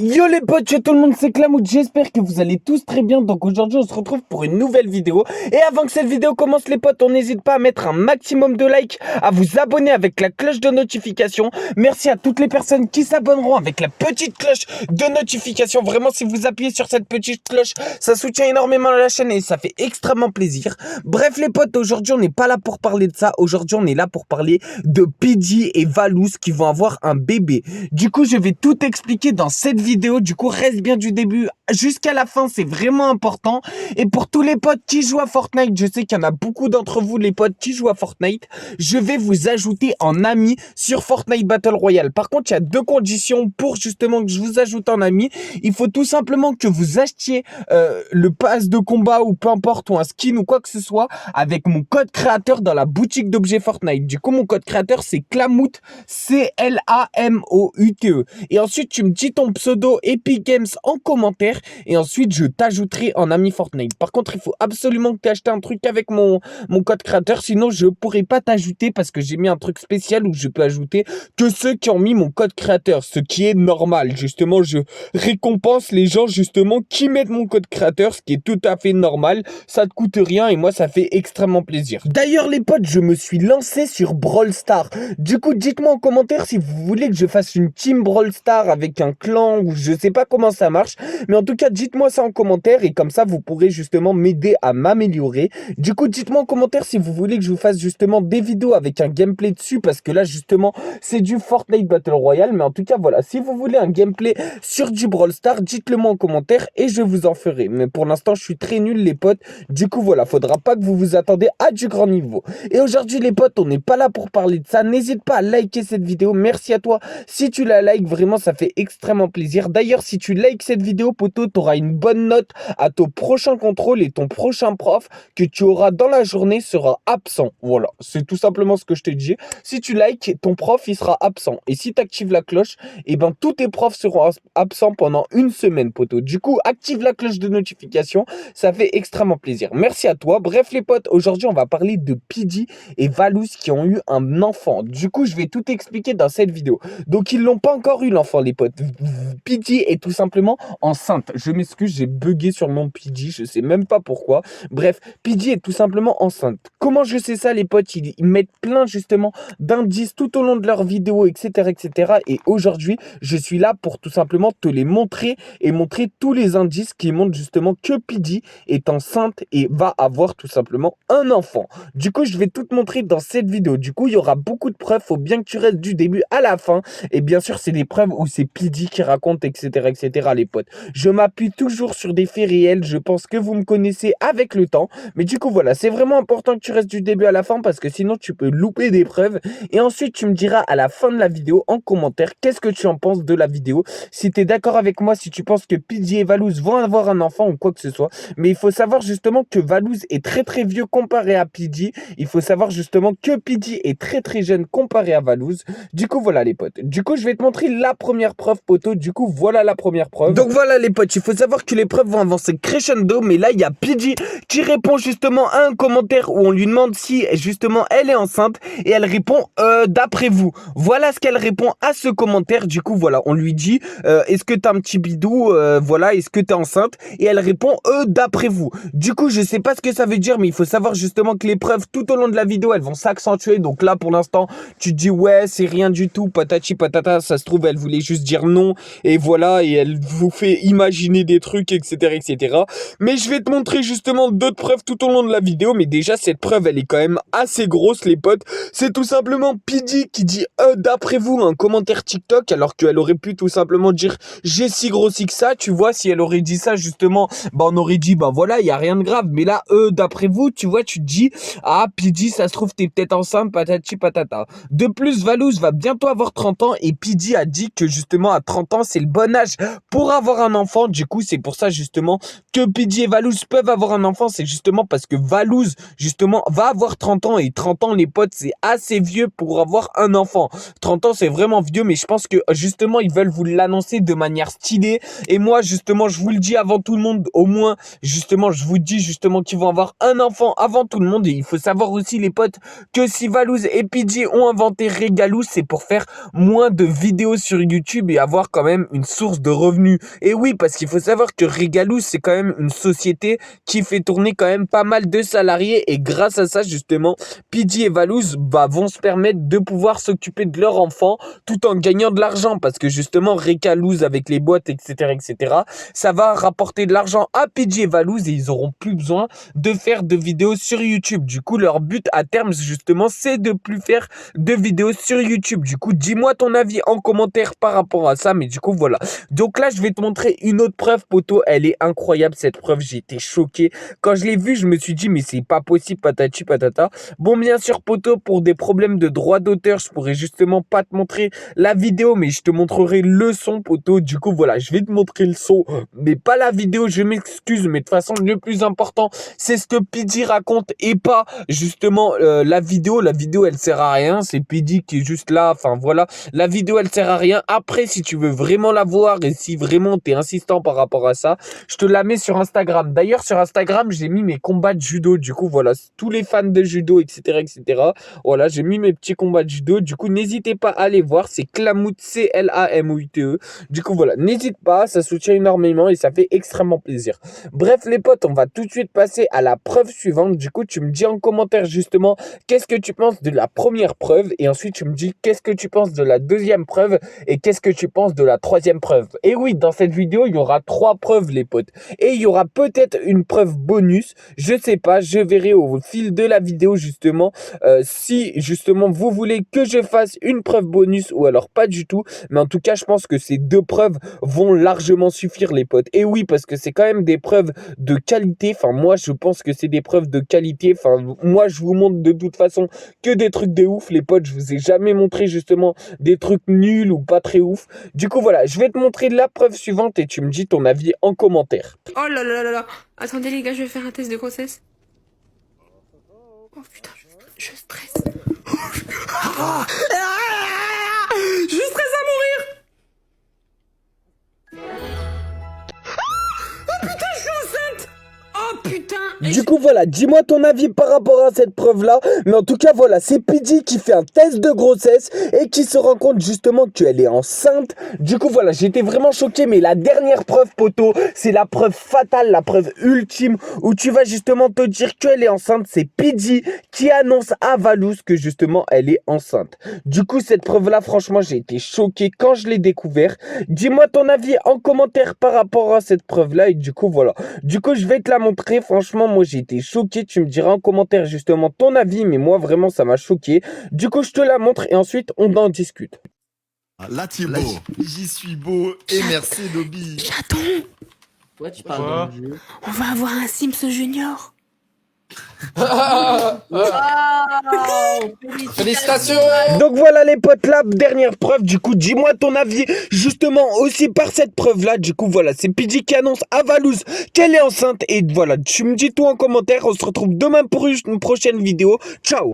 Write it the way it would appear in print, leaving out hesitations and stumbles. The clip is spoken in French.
Yo les potes, tout le monde, c'est Clamoud, j'espère que vous allez tous très bien. Donc aujourd'hui on se retrouve pour une nouvelle vidéo. Et avant que cette vidéo commence les potes, on n'hésite pas à mettre un maximum de likes, à vous abonner avec la cloche de notification. Merci à toutes les personnes qui s'abonneront avec la petite cloche de notification. Vraiment, si vous appuyez sur cette petite cloche, ça soutient énormément la chaîne et ça fait extrêmement plaisir. Bref les potes, aujourd'hui on n'est pas là pour parler de ça. Aujourd'hui on est là pour parler de Pidgey et Valouz qui vont avoir un bébé. Du coup je vais tout expliquer dans cette vidéo. Du coup reste bien du début jusqu'à la fin, c'est vraiment important. Et pour tous les potes qui jouent à Fortnite, je sais qu'il y en a beaucoup d'entre vous les potes qui jouent à Fortnite, je vais vous ajouter en ami sur Fortnite Battle Royale. Par contre il y a deux conditions pour justement que je vous ajoute en ami. Il faut tout simplement que vous achetiez le pass de combat ou peu importe, ou un skin ou quoi que ce soit avec mon code créateur dans la boutique d'objets Fortnite. Du coup mon code créateur c'est Clamout, CLAMOUTE. Et ensuite tu me dis ton pseudo Epic Games en commentaire et ensuite je t'ajouterai en ami Fortnite. Par contre il faut absolument que tu achètes un truc avec mon code créateur, sinon je pourrai pas t'ajouter parce que j'ai mis un truc spécial où je peux ajouter que ceux qui ont mis mon code créateur, ce qui est normal. Justement je récompense les gens justement qui mettent mon code créateur, ce qui est tout à fait normal, ça te coûte rien et moi ça fait extrêmement plaisir. D'ailleurs les potes, je me suis lancé sur Brawl Stars. Du coup dites-moi en commentaire si vous voulez que je fasse une team Brawl Stars avec un clan ou je sais pas comment ça marche, mais en tout cas dites-moi ça en commentaire et comme ça vous pourrez justement m'aider à m'améliorer. Du coup dites-moi en commentaire si vous voulez que je vous fasse justement des vidéos avec un gameplay dessus, parce que là justement c'est du Fortnite Battle Royale, mais en tout cas voilà, si vous voulez un gameplay sur du Brawl Stars, dites-le moi en commentaire et je vous en ferai. Mais pour l'instant je suis très nul les potes, du coup voilà, faudra pas que vous vous attendez à du grand niveau. Et aujourd'hui les potes, on n'est pas là pour parler de ça, n'hésite pas à liker cette vidéo, merci à toi si tu la likes, vraiment ça fait extrêmement plaisir. D'ailleurs si tu likes cette vidéo poto, tu auras une bonne note à ton prochain contrôle et ton prochain prof que tu auras dans la journée sera absent. Voilà, c'est tout simplement ce que je te dis. Si tu likes, ton prof il sera absent. Et si tu actives la cloche, et ben tous tes profs seront absents pendant une semaine poto. Du coup active la cloche de notification, ça fait extrêmement plaisir. Merci à toi. Bref les potes, aujourd'hui on va parler de Pidgey et Valouz qui ont eu un enfant. Du coup je vais tout expliquer dans cette vidéo. Donc ils l'ont pas encore eu l'enfant les potes. Pidgey est tout simplement enceinte. Je m'excuse, j'ai bugué sur mon Pidgey, je sais même pas pourquoi. Bref, Pidgey est tout simplement enceinte. Comment je sais ça les potes? Ils mettent plein justement d'indices tout au long de leur vidéo, etc. etc. Et aujourd'hui je suis là pour tout simplement te les montrer et montrer tous les indices qui montrent justement que Pidgey est enceinte et va avoir tout simplement un enfant. Du coup je vais tout te montrer dans cette vidéo. Du coup il y aura beaucoup de preuves, faut bien que tu restes du début à la fin. Et bien sûr c'est des preuves où c'est Pidgey qui raconte, etc. etc. les potes. Je m'appuie toujours sur des faits réels, je pense que vous me connaissez avec le temps. Mais du coup voilà, c'est vraiment important que tu restes du début à la fin parce que sinon tu peux louper des preuves. Et ensuite tu me diras à la fin de la vidéo en commentaire qu'est-ce que tu en penses de la vidéo. Si tu es d'accord avec moi, si tu penses que Pidgey et Valouz vont avoir un enfant ou quoi que ce soit. Mais il faut savoir justement que Valouz est très très vieux comparé à Pidgey. Il faut savoir justement que Pidgey est très très jeune comparé à Valouz. Du coup voilà les potes. Du coup je vais te montrer la première preuve poto. Du coup voilà la première preuve. Donc voilà les potes, il faut savoir que les preuves vont avancer crescendo. Mais là il y a Pidgey qui répond justement à un commentaire où on lui demande si justement elle est enceinte. Et elle répond d'après vous. Voilà ce qu'elle répond à ce commentaire. Du coup voilà, on lui dit est-ce que t'as un petit bidou, voilà, est-ce que t'es enceinte? Et elle répond d'après vous. Du coup je sais pas ce que ça veut dire, mais il faut savoir justement que les preuves tout au long de la vidéo elles vont s'accentuer. Donc là pour l'instant tu te dis ouais c'est rien du tout, patati patata, ça se trouve elle voulait juste dire non et voilà, et elle vous fait imaginer des trucs, etc. etc. Mais je vais te montrer justement d'autres preuves tout au long de la vidéo. Mais déjà cette preuve elle est quand même assez grosse les potes. C'est tout simplement Pidgey qui dit d'après vous un commentaire TikTok, alors qu'elle aurait pu tout simplement dire j'ai si grossi que ça, tu vois. Si elle aurait dit ça justement, bah on aurait dit bah voilà, il y a rien de grave. Mais là d'après vous, tu vois, tu te dis ah Pidgey ça se trouve t'es peut-être enceinte, patati patata. De plus Valouz va bientôt avoir 30 ans et Pidgey a dit que justement à 30 ans c'est le bon âge pour avoir un enfant. Du coup c'est pour ça justement que Pidgey et Valouz peuvent avoir un enfant, c'est justement parce que Valouz justement va avoir 30 ans et 30 ans les potes c'est assez vieux pour avoir un enfant. 30 ans c'est vraiment vieux, mais je pense que justement ils veulent vous l'annoncer de manière stylée. Et moi justement je vous le dis avant tout le monde, au moins justement je vous dis justement qu'ils vont avoir un enfant avant tout le monde. Et il faut savoir aussi les potes que si Valouz et Pidgey ont inventé Regalous, c'est pour faire moins de vidéos sur YouTube et avoir quand même une source de revenus. Et oui, parce qu'il faut savoir que Regalous, c'est quand même une société qui fait tourner quand même pas mal de salariés. Et grâce à ça, justement, PJ et Valouz vont se permettre de pouvoir s'occuper de leurs enfants tout en gagnant de l'argent. Parce que justement, Regalous avec les boîtes, etc., ça va rapporter de l'argent à PJ et Valouz et ils auront plus besoin de faire de vidéos sur YouTube. Du coup, leur but à terme, justement, c'est de plus faire de vidéos sur YouTube. Du coup, dis-moi ton avis en commentaire par rapport à ça. Mais du coup, voilà. Donc là, je vais te montrer une autre preuve, poto. Elle est incroyable, cette preuve. J'ai été choqué. Quand je l'ai vue, je me suis dit, mais c'est pas possible, patati patata. Bon, bien sûr, poto, pour des problèmes de droit d'auteur, je pourrais justement pas te montrer la vidéo, mais je te montrerai le son, poto. Du coup, voilà, je vais te montrer le son, mais pas la vidéo. Je m'excuse, mais de toute façon, le plus important, c'est ce que PJ raconte et pas justement la vidéo. La vidéo, elle sert à rien. C'est PJ qui est juste là. Enfin, voilà. La vidéo, elle sert à rien. Après, si tu veux vraiment la voir et si vraiment t'es insistant par rapport à ça, je te la mets sur Instagram. D'ailleurs, sur Instagram, j'ai mis mes combats de judo. Du coup, voilà, tous les fans de judo, etc. Voilà, j'ai mis mes petits combats de judo. Du coup, n'hésitez pas à aller voir. C'est Clamoute, Clamoute. Du coup, voilà, n'hésite pas. Ça soutient énormément et ça fait extrêmement plaisir. Bref, les potes, on va tout de suite passer à la preuve suivante. Du coup, tu me dis en commentaire justement qu'est-ce que tu penses de la première preuve et ensuite tu me dis qu'est-ce que tu penses de la deuxième preuve et qu'est-ce que tu penses de la troisième preuve. Et oui, dans cette vidéo, il y aura 3 preuves, les potes. Et il y aura peut-être une preuve bonus. Je sais pas, je verrai au fil de la vidéo justement si justement vous voulez que je fasse une preuve bonus ou alors pas du tout. Mais en tout cas, je pense que ces 2 preuves vont largement suffire, les potes. Et oui, parce que c'est quand même des preuves de qualité. Enfin, moi, je pense que c'est des preuves de qualité. Enfin, moi, je vous montre de toute façon que des trucs de ouf, les potes. Je vous ai jamais montré justement des trucs nuls ou pas très ouf. Du coup, voilà, je vais te montrer la preuve suivante et tu me dis ton avis en commentaire. Oh là là là là. Attendez les gars, je vais faire un test de grossesse. Oh putain, je stresse. Je stresse à mourir. Oh putain, je suis enceinte. Oh putain. Du coup, voilà, dis-moi ton avis par rapport à cette preuve-là. Mais en tout cas, voilà, c'est PJ qui fait un test de grossesse et qui se rend compte justement qu'elle est enceinte. Du coup, voilà, j'étais vraiment choqué. Mais la dernière preuve, poto, c'est la preuve fatale, la preuve ultime où tu vas justement te dire qu'elle est enceinte. C'est PJ qui annonce à Valouz que justement, elle est enceinte. Du coup, cette preuve-là, franchement, j'ai été choqué quand je l'ai découvert. Dis-moi ton avis en commentaire par rapport à cette preuve-là. Et du coup, voilà. Du coup, je vais te la montrer. Franchement, moi, j'ai été choqué. Tu me diras en commentaire justement ton avis. Mais moi, vraiment, ça m'a choqué. Du coup, je te la montre et ensuite, on en discute. Là, tu es beau. J'y suis beau. Et merci, Dobby. Chaton, Ouais, tu parles de jeu. on va avoir un Sims Junior. Félicitations. Donc voilà les potes, la dernière preuve. Du coup, dis-moi ton avis justement aussi par cette preuve-là. Du coup, voilà, c'est PJ qui annonce à Valouz qu'elle est enceinte. Et voilà, tu me dis tout en commentaire. On se retrouve demain pour une prochaine vidéo. Ciao.